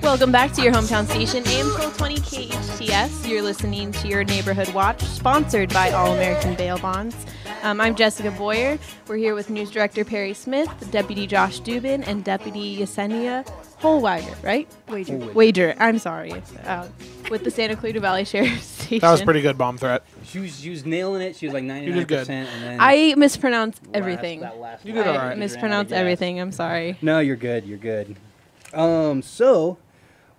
Welcome back to your hometown station, AM 1220 KHTS. You're listening to your Neighborhood Watch, sponsored by All American Bail Bonds. I'm Jessica Boyer. We're here with News Director Perry Smith, Deputy Josh Dubin, and Deputy Yesenia Holwiger, right? Wager. I'm sorry. With the Santa Clarita Valley Sheriff's Station. That was a pretty good bomb threat. She was nailing it. She was like 99%. And then I mispronounced everything. You did all right. I mispronounced everything. I'm sorry. No, you're good. You're good. So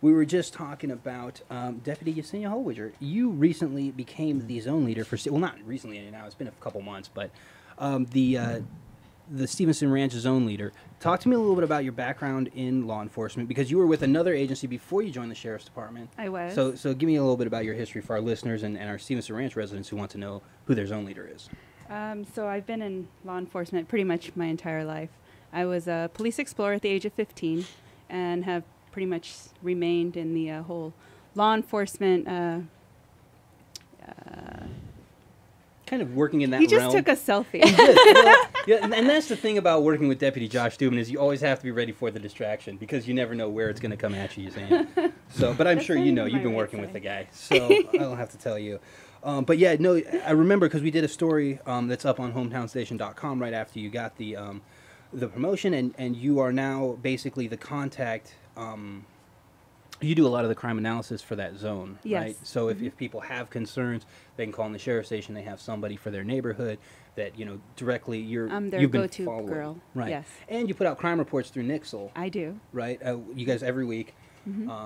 we were just talking about Deputy Yesenia Holwiger. You recently became the zone leader for, well, not recently now. It's been a couple months, but the Stevenson Ranch zone leader. Talk to me a little bit about your background in law enforcement, because you were with another agency before you joined the Sheriff's Department. I was. So give me a little bit about your history for our listeners and our Stevenson Ranch residents who want to know who their zone leader is. So I've been in law enforcement pretty much my entire life. I was a police explorer at the age of 15 and have pretty much remained in the whole law enforcement. Kind of working in that He realm. just took a selfie. Yeah, and that's the thing about working with Deputy Josh Dubin is you always have to be ready for the distraction because you never know where it's going to come at you, Yesenia. So, but I'm sure you know, you've been working with the guy, so I don't have to tell you. But yeah, no, I remember because we did a story that's up on hometownstation.com right after you got the promotion, and you are now basically the contact. You do a lot of the crime analysis for that zone, Yes. right? So if people have concerns, they can call in the sheriff's station. They have somebody for their neighborhood that, directly Their you've been go-to following. girl. Right. Yes. And you put out crime reports through Nixle, I do. right? You guys every week.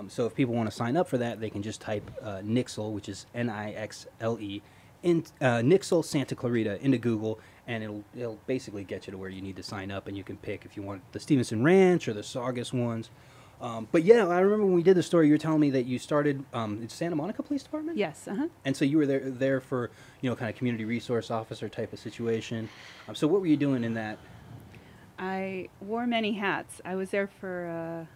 So if people want to sign up for that, they can just type Nixle, which is Nixle, in Nixle Santa Clarita into Google, and it'll basically get you to where you need to sign up, and you can pick if you want the Stevenson Ranch or the Saugus ones. But yeah, I remember when we did the story, you were telling me that you started at Santa Monica Police Department? Yes. And so you were there for, kind of community resource officer type of situation. So what were you doing in that? I wore many hats. I was there for a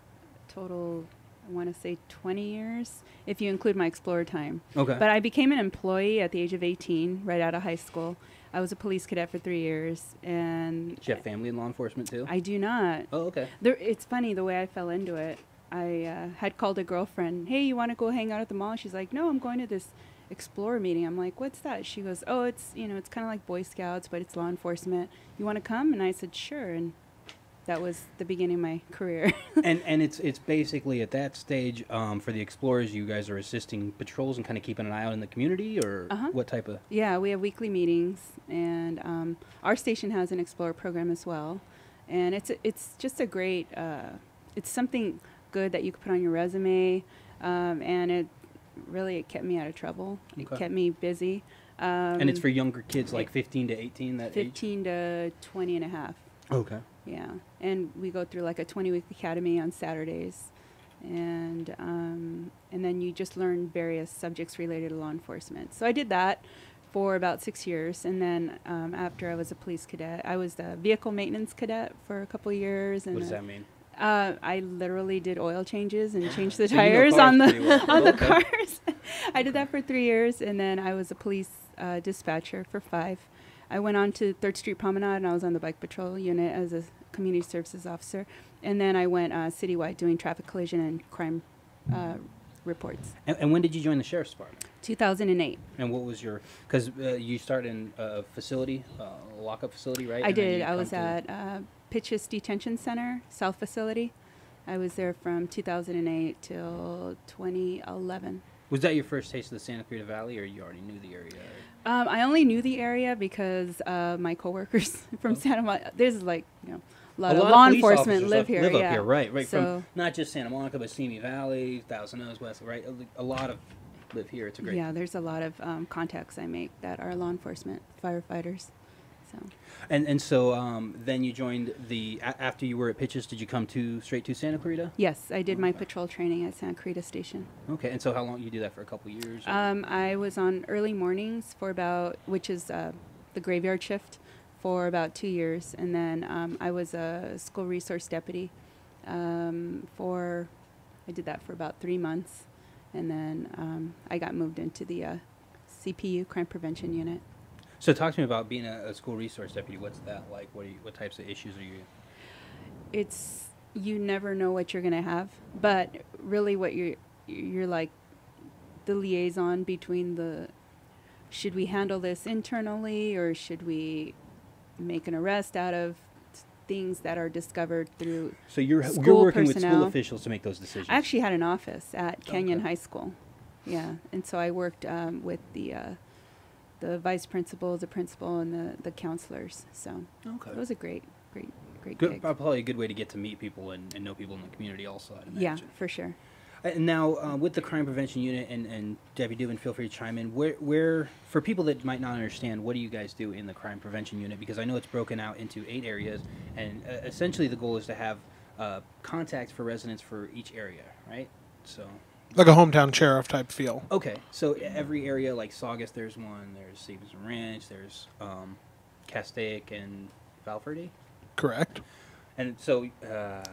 total, I want to say 20 years, if you include my Explorer time. Okay. But I became an employee at the age of 18, right out of high school. I was a police cadet for 3 years, and Did you have family in law enforcement too? I do not. Oh, okay. It's funny the way I fell into it. I had called a girlfriend, hey, you want to go hang out at the mall? She's like, no, I'm going to this Explorer meeting. I'm like, what's that? She goes, oh, it's kind of like Boy Scouts, but it's law enforcement. You want to come? And I said, sure. And that was the beginning of my career. and it's basically at that stage for the Explorers, you guys are assisting patrols and kind of keeping an eye out in the community, or what type of? Yeah, we have weekly meetings, and our station has an Explorer program as well. And it's just a great, it's something good that you could put on your resume, and it kept me out of trouble. It Okay. kept me busy. And it's for younger kids, like 15 to 18, that age? 15 to 20 and a half. Okay. Yeah, and we go through like a 20-week academy on Saturdays, and then you just learn various subjects related to law enforcement. So I did that for about 6 years, and then after I was a police cadet, I was the vehicle maintenance cadet for a couple of years. And What does that mean? I literally did oil changes and changed the So you know tires cars on the pretty well. on the Okay. cars. I did that for 3 years, and then I was a police dispatcher for 5. I went on to 3rd Street Promenade, and I was on the bike patrol unit as a community services officer. And then I went citywide doing traffic collision and crime reports. And when did you join the Sheriff's Department? 2008. And what was your, because you started in a facility, a lockup facility, right? I And then did. you I come was to- at Pitchess Detention Center, South Facility. I was there from 2008 till 2011. Was that your first taste of the Santa Clarita Valley, or you already knew the area? I only knew the area because my coworkers from Santa Monica, there's like, a lot of law police enforcement officers live here. Live yeah. up here, right? So, From not just Santa Monica, but Simi Valley, Thousand Oaks, West, right? A lot of live here. It's a great. yeah, there's a lot of contacts I make that are law enforcement firefighters. So And so then you joined after you were at Pitchess, did you come straight to Santa Clarita? yes, I did my patrol training at Santa Clarita Station. Okay, and so how long you do that for? A couple years? or- I was on early mornings which is the graveyard shift, for about 2 years, and then I was a school resource deputy I did that for about 3 months, and then I got moved into the CPU, Crime Prevention Unit. So talk to me about being a school resource deputy. What's that like? What types of issues are you? You never know what you're going to have, but really what you're like the liaison between the, should we handle this internally or should we make an arrest out of things that are discovered through So you're school working with personnel. school officials to make those decisions. I actually had an office at Canyon Okay. High School. Yeah, and so I worked with the vice principal, the principal, and the counselors. So Okay. it was a great Good, gig. probably a good way to get to meet people and know people in the community also, I'd Yeah, imagine. for sure. And now, with the crime prevention unit, and Debbie Dubin, feel free to chime in. Where, for people that might not understand, what do you guys do in the crime prevention unit? Because I know it's broken out into 8 areas, and essentially the goal is to have contacts for residents for each area, right? So, Like a hometown sheriff type feel. okay, so every area, like Saugus, there's one. There's Stevenson Ranch. There's Castaic and Valverde. Correct. And so,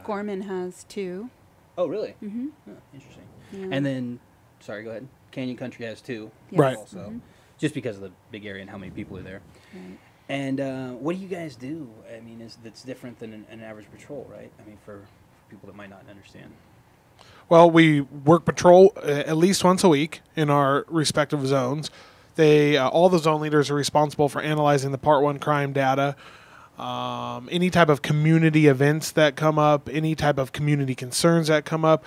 Gorman has 2. oh, really? Mm-hmm. Oh, interesting. Yeah. And then, sorry, go ahead. Canyon Country has 2. Yes. Right. Also, Mhm. just because of the big area and how many people are there. Right. And what do you guys do? I mean, that's different than an average patrol, right? I mean, for people that might not understand. Well, we work patrol at least once a week in our respective zones. They all the zone leaders are responsible for analyzing the Part 1 crime data, any type of community events that come up, any type of community concerns that come up.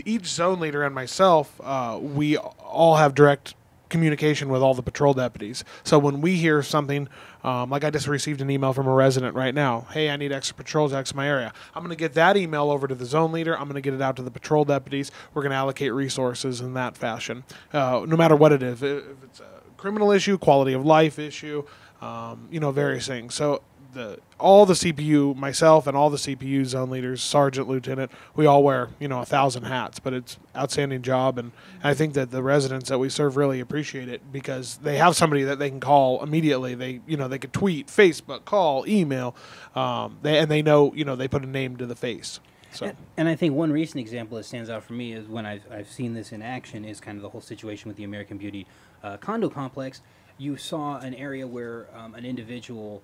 Each zone leader and myself, we all have direct communication with all the patrol deputies. So when we hear something, like I just received an email from a resident right now, hey, I need extra patrols in my area. I'm going to get that email over to the zone leader. I'm going to get it out to the patrol deputies. We're going to allocate resources in that fashion, no matter what it is. If it's a criminal issue, quality of life issue, various things. So all the CPU, myself and all the CPU zone leaders, sergeant, lieutenant, we all wear 1,000 hats, but it's outstanding job, and I think that the residents that we serve really appreciate it because they have somebody that they can call immediately. They could tweet, Facebook, call, email, they know they put a name to the face. So And I think one recent example that stands out for me is when I've seen this in action is kind of the whole situation with the American Beauty condo complex. You saw an area where an individual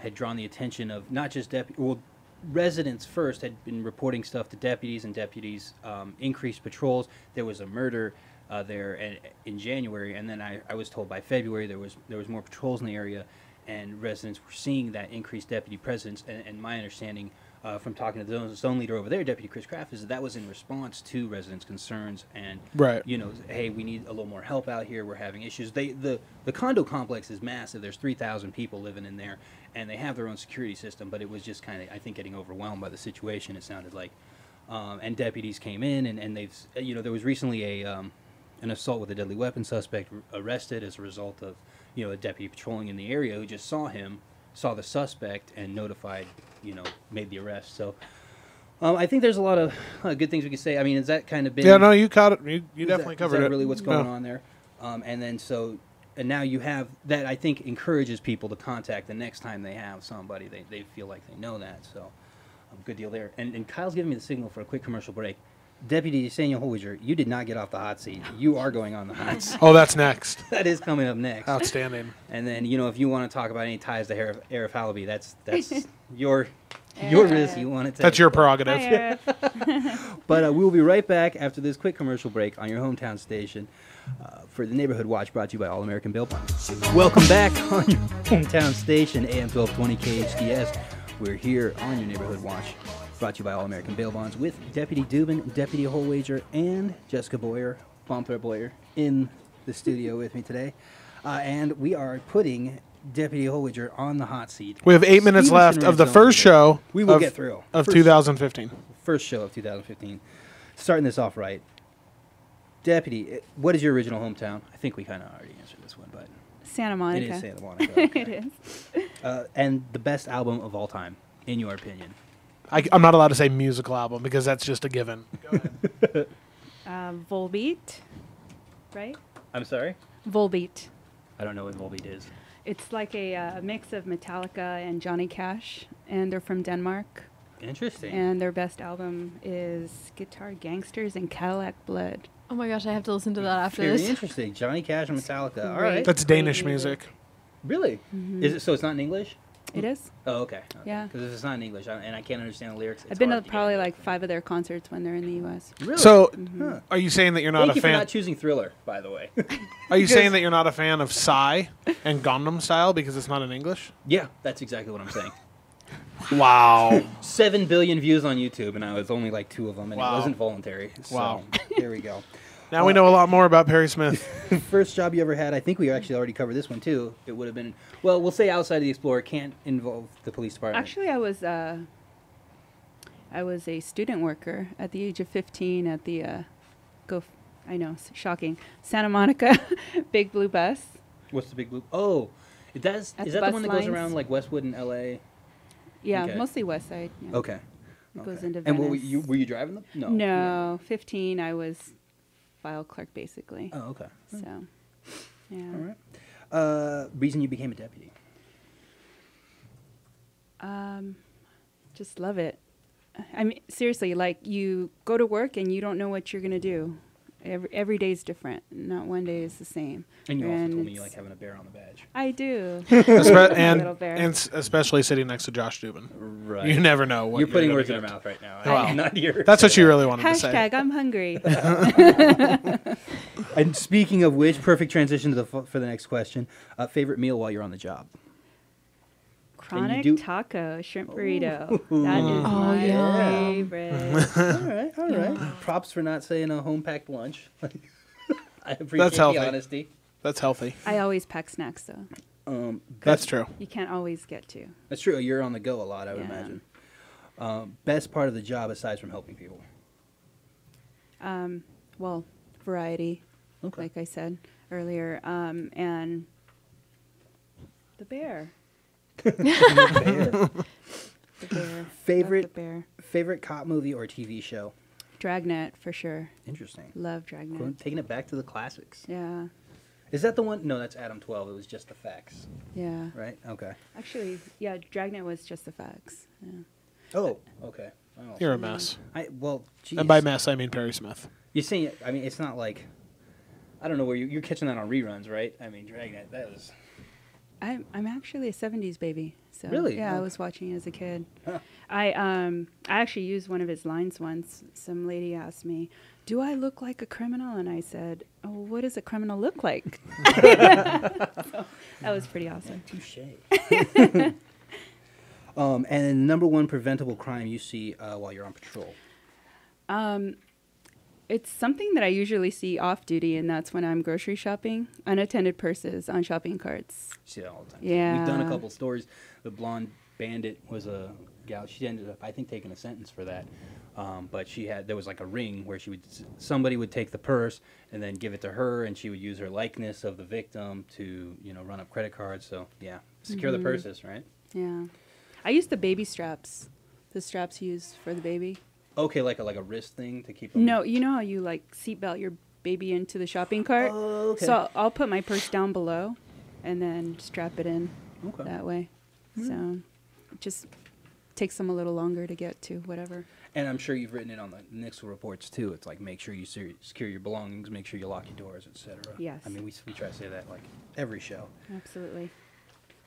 had drawn the attention of not just residents first had been reporting stuff to deputies, and deputies increased patrols. There was a murder there in January, and then I was told by February there was more patrols in the area, and residents were seeing that increased deputy presence. And my understanding from talking to the zone leader over there, Deputy Chris Kraft, is that was in response to residents' concerns and right. Hey, we need a little more help out here. We're having issues. The condo complex is massive. There's 3,000 people living in there, and they have their own security system. But it was just kind of, I think, getting overwhelmed by the situation. It sounded like, and deputies came in, and they've, there was recently an assault with a deadly weapon suspect arrested as a result of, a deputy patrolling in the area who just saw the suspect and notified, made the arrest. So I think there's a lot of good things we could say. I mean, has that kind of been... Yeah, no, you caught it. You definitely covered is that it. really what's going Yeah. on there? And now you have that, I think, encourages people to contact the next time they have somebody. They feel like they know that. So good deal there. And Kyle's giving me the signal for a quick commercial break. Deputy Samuel Holwiger, you did not get off the hot seat. You are going on the hot seat. Oh, that's next. That is coming up next. Outstanding. And then, if you want to talk about any ties to Arif Halaby, that's your risk you want to take. That's your prerogative. Hi, Eric. But we will be right back after this quick commercial break on your hometown station for the Neighborhood Watch, brought to you by All American Bail Bonds. Welcome back on your hometown station, AM 1220 KHTS. We're here on your Neighborhood Watch, brought to you by All American Bail Bonds, with Deputy Dubin, Deputy Holwager, and Jessica Boyer, Bomb Threat Boyer, in the studio with me today. And we are putting Deputy Holwager on the hot seat. We have 8 minutes Stevenson left of the Ranch first Zone show we will of, get through. of First- 2015. First show of 2015. Starting this off right. Deputy, what is your original hometown? I think we kind of already answered this one, but Santa Monica. it is Santa Monica. Okay. It is. And the best album of all time, in your opinion? I'm not allowed to say musical album because that's just a given. Go ahead. Volbeat, right? I'm sorry? Volbeat. I don't know what Volbeat is. It's like a mix of Metallica and Johnny Cash, and they're from Denmark. Interesting. And their best album is Guitar Gangsters and Cadillac Blood. Oh my gosh, I have to listen to that after Very this. interesting. Johnny Cash and Metallica. All Great. right. That's Great Danish music. music. Really? Mhm. Is it so? It's not in English? It is. Oh, okay. Yeah. Because if it's not in English and I can't understand the lyrics, it's I've been to hard get probably into like 5 of their concerts when they're in the U.S. it. Really? So, Huh. are you saying that you're not Thank a you for fan? not choosing Thriller, by the way. Are you saying that you're not a fan of Psy and Gangnam Style because it's not in English? Yeah, that's exactly what I'm saying. Wow. 7 billion views on YouTube, and I was only like 2 of them, and Wow. it wasn't voluntary. So, Wow. There we go. Now we know a lot more about Perry Smith. First job you ever had, I think we actually already covered this one too. It would have been, well, we'll say outside of the Explorer, can't involve the police department. Actually, I was a student worker at the age of 15 at the I know, shocking, Santa Monica Big Blue Bus. What's the big blue? Oh, is At that the the bus one that goes lines. around like Westwood and LA? Yeah, Okay. mostly West Side. Yeah. Okay. It goes Okay. into And Venice. were you driving them? No. No, 15. I was file clerk basically. Oh, okay. So, yeah. All right. Reason you became a deputy? Just love it. I mean, seriously, like you go to work and you don't know what you're gonna do. Every day is different. Not one day is the same. And you also told me you it's- like having a bear on the badge. I do. And Little bear. especially sitting next to Josh Dubin. Right. You never know what You're putting gonna words in get. your mouth right now. Wow. Not yours. That's what you really wanted to say. Hashtag I'm hungry. And speaking of which, perfect transition to for the next question. Favorite meal while you're on the job? Chronic do- taco, shrimp burrito. That is Oh, my yeah. favorite. All right. Props for not saying a home packed lunch. I appreciate healthy. the honesty. That's healthy. I always pack snacks though. That's true. You can't always get to. That's true. You're on the go a lot, I would Yeah. imagine. Best part of the job aside from helping people? Well, variety, Okay. like I said earlier, and the bear. Bear. The bear. Favorite- Love the bear. Favorite cop movie or TV show? Dragnet for sure. Interesting. Love Dragnet. Taking it back to the classics. Yeah. Is that the one? No, that's Adam 12. It was just the facts, Yeah. right? Okay. Actually, yeah, Dragnet was just the facts. Yeah. Oh, okay. Oh. You're a mess. Well, geez. And by mess, I mean Perry Smith. You're saying, I mean, it's not like, I don't know where you're catching that on reruns, right? I mean, Dragnet, that was. I'm actually a 70s baby. So Really? Yeah, I Okay. was watching as a kid. Huh. I actually used one of his lines once. Some lady asked me, "Do I look like a criminal?" And I said, "Oh, what does a criminal look like?" So, that was pretty awesome. Touche. And number one preventable crime you see while you're on patrol? It's something that I usually see off duty, and that's when I'm grocery shopping. Unattended purses on shopping carts. You see that all the time. Yeah. We've done a couple stories. The blonde bandit was a gal. She ended up, I think, taking a sentence for that. But there was like a ring where somebody would take the purse and then give it to her, and she would use her likeness of the victim to, run up credit cards. So yeah, secure the purses, right? Yeah. I used the baby straps. The straps used for the baby. Okay, like a wrist thing to keep them. No, you know how you like seatbelt your baby into the shopping cart? Oh, okay. So I'll put my purse down below and then strap it in Okay. that way. So it just takes them a little longer to get to whatever. And I'm sure you've written it on the Nixle reports too. It's like make sure you secure your belongings, make sure you lock your doors, etc. Yes. I mean, we try to say that like every show. Absolutely.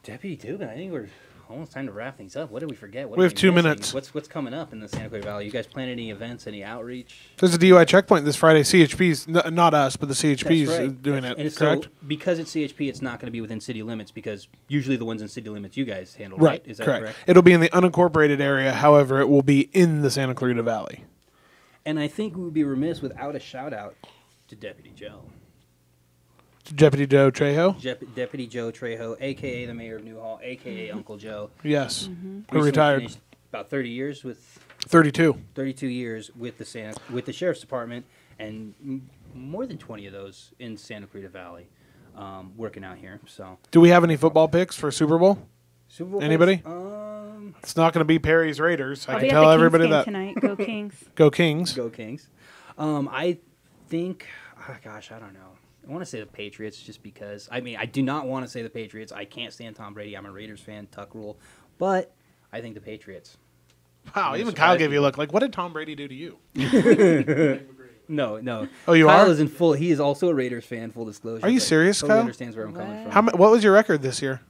Deputy Dubin, I think we're almost time to wrap things up. What did we forget? What We are have 2 missing? minutes. What's coming up in the Santa Clara Valley? You guys plan any events, any outreach? There's a DUI checkpoint this Friday. CHP's, not us, but the CHP's That's right. doing And it, so correct? because it's CHP, it's not going to be within city limits because usually the ones in city limits you guys handle, right? Right, Is that correct. correct? It'll be in the unincorporated area. However, it will be in the Santa Clarita Valley. And I think we would be remiss without a shout out to Deputy Joe. Deputy Joe Trejo? Deputy Joe Trejo, a.k.a. the mayor of Newhall, a.k.a. Uncle Joe. Yes. Recently Who retired. finished about 30 years with 32. 32 years with the sheriff's department, and more than 20 of those in Santa Clarita Valley, working out here. So Do we have any football picks for Super Bowl? Super Bowl Anybody? picks? It's not going to be Perry's Raiders. I I'll can be tell at the everybody Kings game that. tonight. Go Kings. Go Kings. Go Kings. I think, gosh, I don't know. I want to say the Patriots just because. I mean, I do not want to say the Patriots. I can't stand Tom Brady. I'm a Raiders fan, Tuck rule. But I think the Patriots. Wow, I'm even surprised Kyle gave you a people- look. Like, what did Tom Brady do to you? No. Oh, you Kyle are? is in full. He is also a Raiders fan. Full disclosure. Are you but serious, totally Kyle? understands where I'm coming What? from. What was your record this year?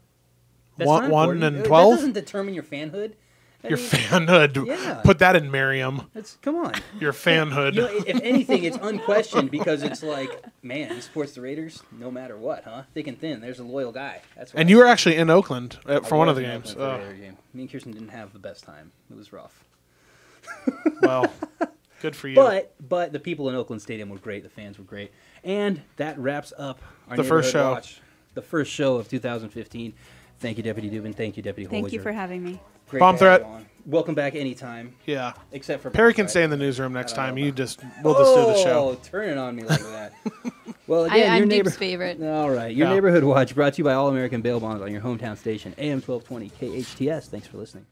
That's not 1 important. and 12. That doesn't determine your fanhood. I Your mean, fanhood. Yeah. Put that in Merriam. Come on. Your fanhood. You know, if anything, it's unquestioned because it's like, man, he supports the Raiders no matter what, huh? Thick and thin. There's a loyal guy. That's what And you were actually in Oakland for one of the in games. Oakland for the Raider game. Me and Kirsten didn't have the best time. It was rough. Well, good for you. But the people in Oakland Stadium were great. The fans were great. And that wraps up our The first Neighborhood show. Watch, the first show of 2015. Thank you, Deputy Dubin. Thank you, Deputy Thank you Holliger. for having me. Great Bomb to have threat. you on. Welcome back anytime, Yeah. except for Perry Bomb can Threat. stay in the newsroom next I don't time. know We'll about- just do the show. Oh, turn it on me like that. Well, again, I'm your Duke's favorite. All right, your Yeah. Neighborhood Watch brought to you by All American Bail Bonds on your hometown station, AM 1220 KHTS. Thanks for listening.